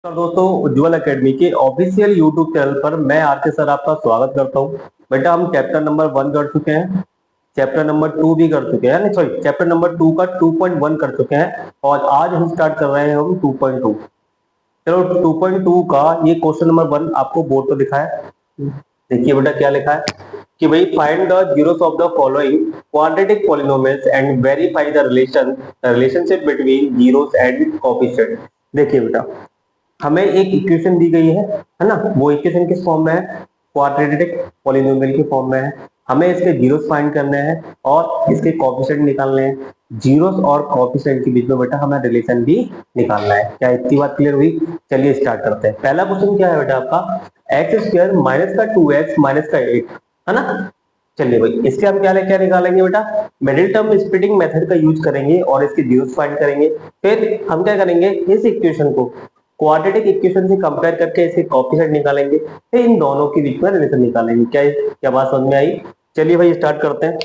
दोस्तों, उज्ज्वल एकेडमी के official YouTube channel पर मैं आरके सर आपका स्वागत करता हूं। बेटा, हम चैप्टर नंबर 1 कर चुके हैं, चैप्टर नंबर 2 भी कर चुके हैं, नहीं सॉरी, चैप्टर नंबर 2 का 2.1 कर चुके हैं और आज हम स्टार्ट कर रहे हैं हम 2.2। चलो, 2.2 का ये क्वेश्चन नंबर 1 आपको बोर्ड पर दिखा है। देखिए बेटा क्या लिखा है कि भाई find the zeros of the following quadratic polynomials and verify the relationship between zeros and coefficient. देखिए बेटा, हमें एक इक्वेशन दी गई है ना। वो इक्वेशन किस फॉर्म में है? क्वाड्रेटिक पॉलिनोमियल के फॉर्म में है। हमें इसके जीरोस फाइंड करने हैं और इसके कोएफिशिएंट निकालने हैं। जीरोस और कोएफिशिएंट के बीच में बेटा हमें रिलेशन भी निकालना है। क्या इतनी बात क्लियर हुई? चलिए स्टार्ट करते हैं। पहला क्वेश्चन क्या है बेटा आपका? एक्स स्क्वायर माइनस का 2x माइनस का 8 है ना। चलिए भाई, इसके हम क्या क्या निकालेंगे बेटा? मिडिल टर्म स्प्लिटिंग मेथड का यूज करेंगे और इसके जीरोस फाइंड करेंगे। फिर हम क्या करेंगे, इस इक्वेशन को क्वाड्रेटिक इक्वेशन से कंपेयर करके इसके कोएफिशिएंट निकालेंगे, फिर इन दोनों के बीच में रिलेशन निकालेंगे। क्या बात समझ में आई? चलिए भाई स्टार्ट करते हैं।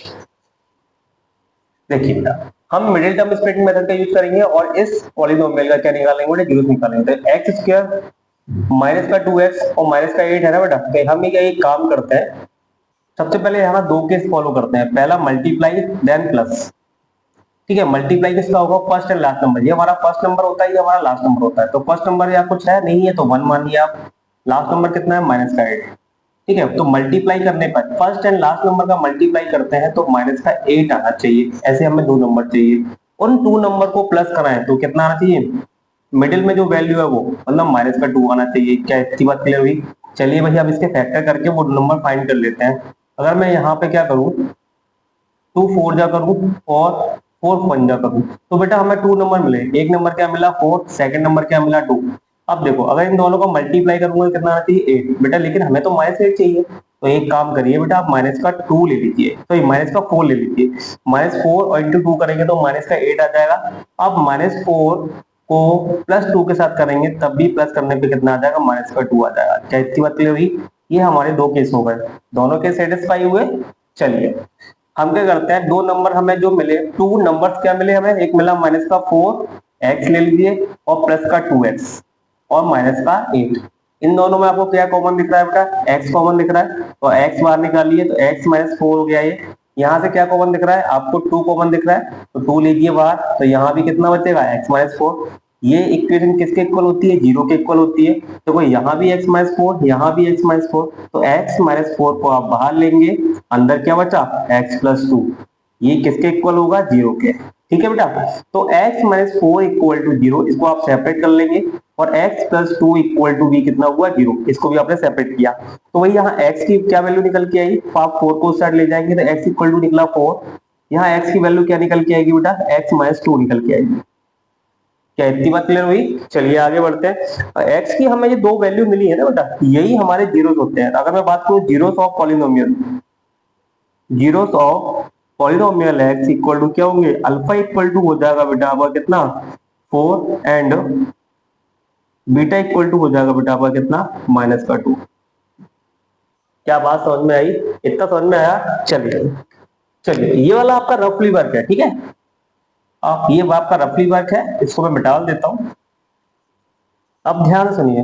देखिए बेटा, हम मिडिल टर्म स्प्लिटिंग मेथड का यूज करेंगे और इस पॉलिनोमियल का क्या निकालेंगे बेटा? जीरोस निकालेंगे। तो एक्स स्क्वायर माइनस का 2x और माइनस का 8 है ना बेटा। तो हम ये एक काम करते हैं, सबसे पहले यहाँ दो केस फॉलो करते हैं। पहला मल्टीप्लाई देन प्लस। ठीक है, मल्टीप्लाई किसका होगा? First and last number. ये हमारा फर्स्ट नंबर होता है, ये हमारा लास्ट नंबर होता है। तो फर्स्ट नंबर या कुछ है नहीं है तो 1 मानिए आप। लास्ट नंबर कितना है? माइनस का 8। ठीक है, तो मल्टीप्लाई करने पर फर्स्ट एंड लास्ट नंबर का मल्टीप्लाई करते हैं तो माइनस का 8 आना चाहिए। ऐसे हमें दो नंबर चाहिए। उन टू नंबर को प्लस कराएं तो कितना आना चाहिए? मिडिल में जो वैल्यू है वो मतलब माइनस का 2 आना चाहिए। क्या इतनी बात क्लियर हुई? चलिए भैया, अब इसके फैक्टर करके वो नंबर फाइंड कर लेते हैं। अगर मैं यहाँ पे क्या करूँ, 2 4 जा करूं और 4 1 जा करूं तो बेटा हमें 2 नंबर मिले। एक नंबर क्या मिला? 4। सेकंड नंबर क्या मिला? 2। अब देखो, अगर इन दोनों को मल्टीप्लाई करूंगा कितना आना चाहिए? 8 बेटा। लेकिन हमें तो माइनस 8 चाहिए, तो एक काम करिए बेटा, आप माइनस का 2 ले लीजिए, तो माइनस का 4 ले लीजिए। माइनस 4 और इंटू 2 करेंगे तो माइनस का 8 आ जाएगा। अब माइनस 4 को प्लस 2 के साथ करेंगे तब भी प्लस करने पे कितना आ जाएगा? माइनस का 2 आ जाएगा। क्या इतनी बात क्लियर हुई? ये हमारे दो केस हो गए, दोनों केस सेटिस्फाई हुए। चलिए हम क्या करते हैं, दो नंबर हमें जो मिले, टू नंबर्स क्या मिले हमें? एक मिला माइनस का 4x ले लीजिए और प्लस का 2x और माइनस का 8। इन दोनों में आपको क्या कॉमन दिख रहा है बेटा? x कॉमन दिख रहा है, तो x बाहर निकालिए तो x माइनस 4 हो गया। ये यहाँ से क्या कॉमन दिख रहा है? आपको 2 कॉमन दिख रहा है, तो 2 लीजिए बाहर, तो यहाँ भी कितना बचेगा? x minus 4। ये इक्वेशन किसके इक्वल होती है? जीरो के इक्वल होती है। तो कोई यहाँ भी x माइनस 4, यहाँ भी x माइनस 4, तो x माइनस 4 को आप बाहर लेंगे, अंदर क्या बचा? x plus 2। ये किसके इक्वल होगा? जीरो के। ठीक है बेटा, तो x minus 4 equal to zero, इसको आप सेपरेट कर लेंगे और x प्लस 2 इक्वल टू भी कितना हुआ? जीरो। इसको भी आपने सेपरेट किया तो वही यहाँ x की क्या वैल्यू निकल के आई? आप 4 को उस साइड ले जाएंगे तो x इक्वल टू निकला 4। यहाँ x की वैल्यू क्या निकल के आएगी बेटा? x माइनस 2 निकल के आएगी। क्या इतनी बात क्लियर हुई? चलिए आगे बढ़ते हैं। x की हमें ये दो वैल्यू मिली है ना बेटा, यही हमारे जीरोस होते हैं। अगर मैं बात करूं zeros of polynomial, zeros of polynomial x equal to क्या होंगे? अल्फा इक्वल टू हो जाएगा बेटा आपका कितना? 4 एंड बीटा इक्वल टू हो जाएगा बेटा आपका कितना? माइनस का 2। क्या बात समझ में आई? इतना समझ में आया? चलिए चलिए, ये वाला आपका रफली वर्क है। ठीक है, ये आपका रफली वर्क है, इसको मैं मिटा देता हूं। अब ध्यान सुनिए,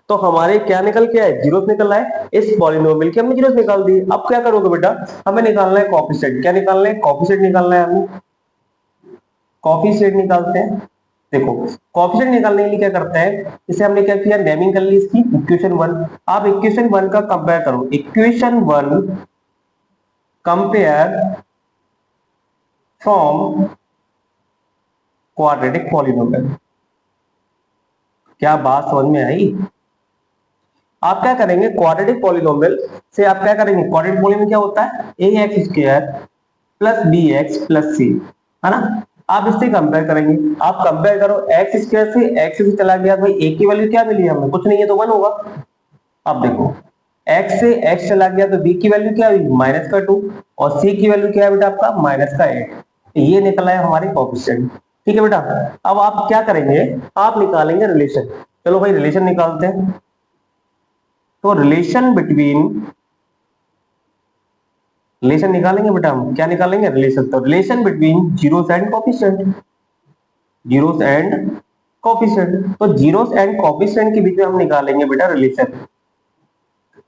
तो हमारे क्या निकल के आए? जीरोस निकल आए। इस पॉलिनोमियल के हमने जीरोस निकाल दिए। अब क्या करोगे बेटा? हमें निकालना है कोएफिशिएंट। क्या निकालना है? कोएफिशिएंट निकालना है हमें। कोएफिशिएंट निकालते हैं। देखो, कोएफिशिएंट निकालने के लिए क्या करते हैं, इसे हमने क्या किया? नेमिंग कर ली इसकी इक्वेशन 1। आप इक्वेशन 1 का कंपेयर करो। Equation 1 compare from quadratic polynomial. क्या बात समझ में आई? आप क्या करेंगे, क्वाड्रेटिक पॉलिनोमियल से आप क्या करेंगे? क्वाड्रेटिक पॉलिनोमियल क्या होता है? A X square plus B X plus C, है ना। आप इससे कंपेयर करेंगे। आप कंपेयर करो, एक्स स्क्वायर से एक्स से चला गया, भाई ए की वैल्यू क्या मिली हमें? कुछ नहीं है, तो 1 होगा। अब देखो, एक्स से एक्स चला गया तो बी की वैल्यू क्या हुई? माइनस का 2 और सी की वैल्यू क्या है बेटा आपका? माइनस का 8। तो ये निकला है हमारे कोएफिशिएंट। ठीक है बेटा, अब आप क्या करेंगे? आप निकालेंगे रिलेशन। चलो भाई रिलेशन निकालते हैं। तो रिलेशन निकालेंगे बेटा हम। क्या निकालेंगे? रिलेशन। तो relation between zeros and coefficient, zeros and coefficient. तो जीरोस एंड कोफिशिएंट के बीच में हम निकालेंगे बेटा रिलेशन।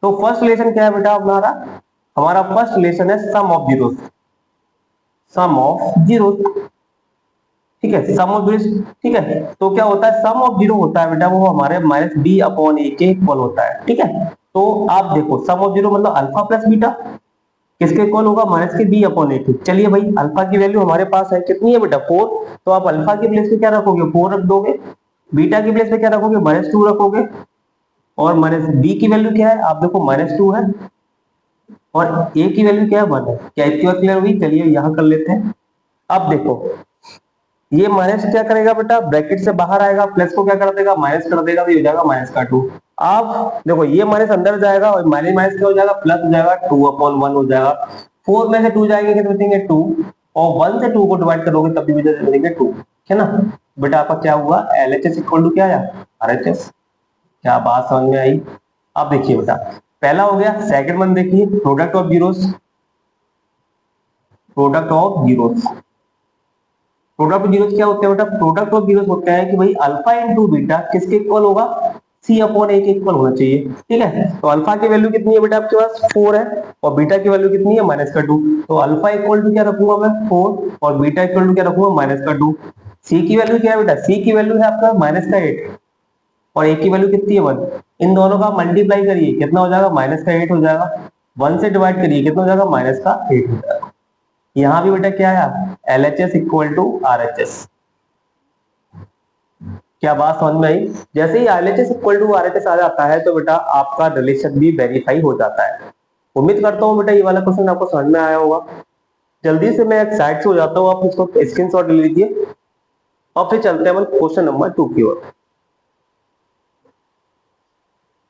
तो फर्स्ट रिलेशन क्या है बेटा हमारा? हमारा फर्स्ट रिलेशन है sum of zeros, sum of zeros, ठीक है, सम ऑफ जीरोस, ठीक है। तो क्या होता है, सम ऑफ जीरो होता है बेटा वो हमारे माइनस बी अपॉन ए के इक्वल होता है, ठीक है। तो आप देखो सम ऑफ जीरो मतलब अल्फा प्लस बीटा, किसके इक्वल होगा? माइनस के बी अपॉन ए के। चलिए भाई अल्फा की वैल्यू हमारे पास है, कितनी है बेटा? 4। तो आप अल्फा के प्लेस पे क्या रखोगे? 4 रख दोगे। बीटा की प्लेस पे क्या रखोगे? -2 रखोगे। और माइनस बी की वैल्यू क्या है? आप देखो -2 है, और ए की वैल्यू क्या है? 1 है। क्या इसकी बात क्लियर हुई? चलिए यहां कर लेते हैं। अब देखो ये माइनस क्या करेगा बेटा? ब्रैकेट से बाहर आएगा, प्लस को क्या कर देगा? माइनस कर देगा, तो ये हो जाएगा -2। अब देखो ये माइनस अंदर जाएगा और माइनस माइनस क्या हो जाएगा? प्लस हो जाएगा, 2/1 हो जाएगा। 4 में से 2 जाएंगे कितने बचेंगे? 2। और 1 से 2 को डिवाइड करोगे तब भी बचेंगे 2, है ना बेटा? आपका क्या हुआ? LHS इक्वल टू क्या आया? RHS। क्या बात समझ में आई? अब देखिए बेटा पहला हो गया। सेकंड वन देखिए, product of zeros, product of zeros. Product of zeros क्या होते हैं बेटा? प्रोडक्ट ऑफ जीरोस होते हैं कि भाई अल्फा इंटू बीटा किसके इक्वल होगा? सी अपॉन ए के इक्वल होना चाहिए, ठीक है। तो अल्फा की वैल्यू कितनी है बेटा आपके पास? 4 है, और बीटा की वैल्यू कितनी है? -2। तो अल्फा इक्वल टू क्या रखूंगा मैं? 4, और बीटा इक्वल टू क्या रखूंगा? -2। सी की वैल्यू क्या है बेटा? सी की वैल्यू है आपका -8, और ए की वैल्यू कितनी है? 1। इन दोनों का मल्टीप्लाई करिए, कितना हो जाएगा? -8 हो जाएगा। 1 से डिवाइड करिए, कितना हो जाएगा? -8 हो जाएगा। यहां भी बेटा क्या आया? LHS equal to RHS। क्या बात समझ में आई? जैसे ही LHS इक्वल टू RHS आ जाता है तो बेटा आपका रिलेशन भी वेरीफाई हो जाता है। उम्मीद करता हूँ बेटा ये वाला क्वेश्चन आपको समझ में आया होगा। जल्दी से मैं एक साइड से हो जाता हूँ, आप इसको स्क्रीनशॉट ले लीजिए और फिर चलते हैं क्वेश्चन नंबर 2 की ओर।